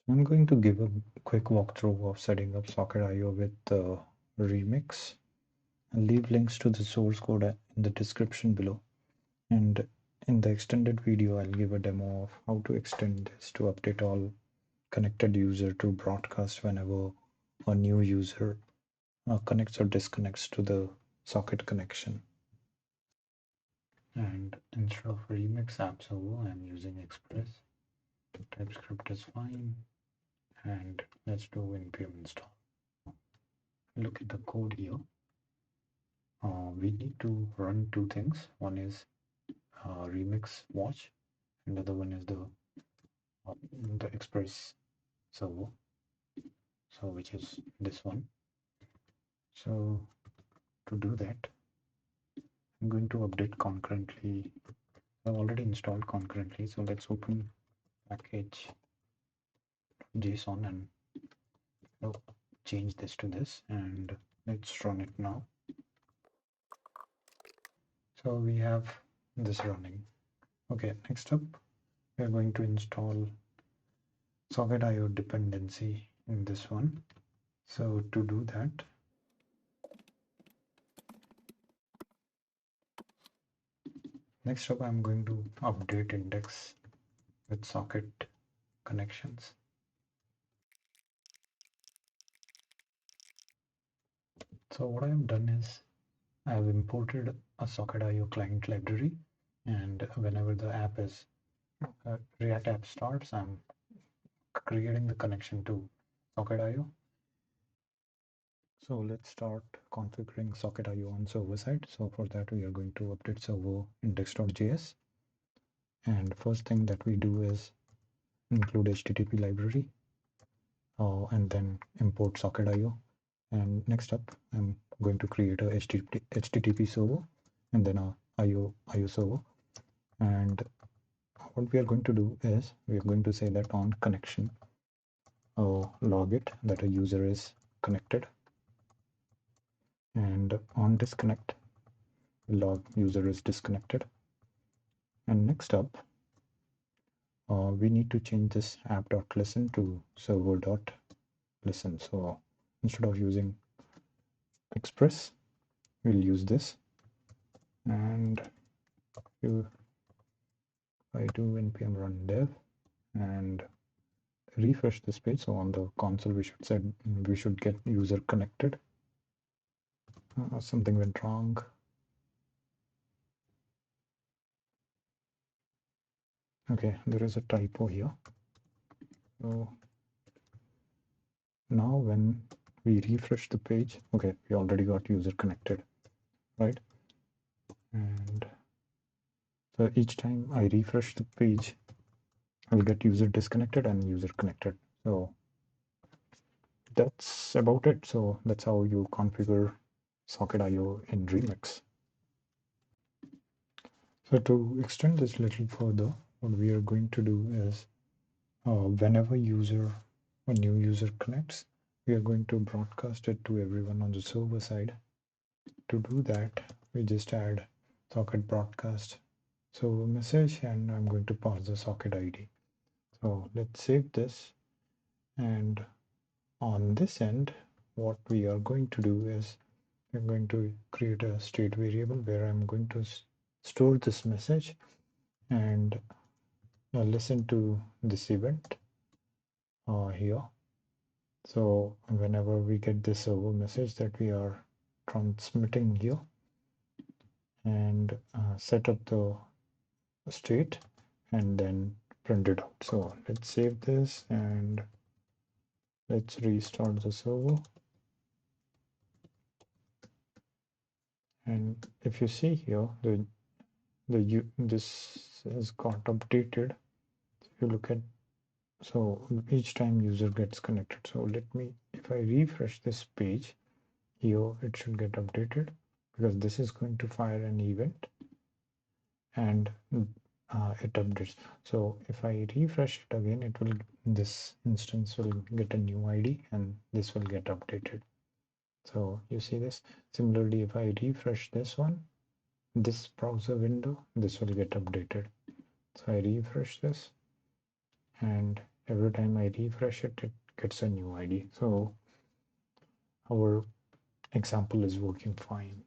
I'm going to give a quick walkthrough of setting up Socket.io with Remix. I'll leave links to the source code in the description below. And in the extended video, I'll give a demo of how to extend this to update all connected user to broadcast whenever a new user connects or disconnects to the socket connection. And instead of Remix app server, I'm using Express. TypeScript is fine. And let's do npm install. Look at the code here. We need to run two things. One is Remix watch, and the other one is the Express server. So which is this one. So to do that, I'm going to update concurrently. I've already installed concurrently, so let's open package.json and change this to this, and let's run it now. So we have this running. Okay, next up, we're going to install Socket.io dependency in this one. So to do that, next up I'm going to update index with socket connections. So what I've done is I've imported a Socket.io client library, and whenever the app is React app starts, I'm creating the connection to Socket.io. So let's start configuring Socket.io on server side. So for that, we are going to update server index.js. And first thing that we do is include HTTP library and then import Socket.io. And next up, I'm going to create a HTTP server and then a IO server. And what we are going to do is we are going to say that on connection, log it that a user is connected, and on disconnect, log user is disconnected. And next up, we need to change this app.listen to server.listen. So instead of using Express, we'll use this. And if I do npm run dev and refresh this page, so on the console we should get user connected. Something went wrong. Okay, there is a typo here. So now when we refresh the page, okay, we already got user connected, right? And so each time I refresh the page, I'll get user disconnected and user connected. So that's about it. So that's how you configure Socket.io in Remix. So to extend this a little further, what we are going to do is whenever a new user connects, we are going to broadcast it to everyone on the server side. To do that, we just add socket broadcast server message, and I'm going to pass the socket ID. So let's save this, and on this end, what we are going to do is I'm going to create a state variable where I'm going to store this message and listen to this event here. So whenever we get this server message that we are transmitting here, and set up the state and then print it out. So let's save this and let's restart the server. And if you see here, this has got updated. If you look at, so each time user gets connected. So if I refresh this page here, it should get updated because this is going to fire an event and it updates. So if I refresh it again, this instance will get a new ID and this will get updated. So you see this. Similarly, if I refresh this one, this browser window, this will get updated. So I refresh this, and Every time I refresh it, it gets a new ID. So our example is working fine.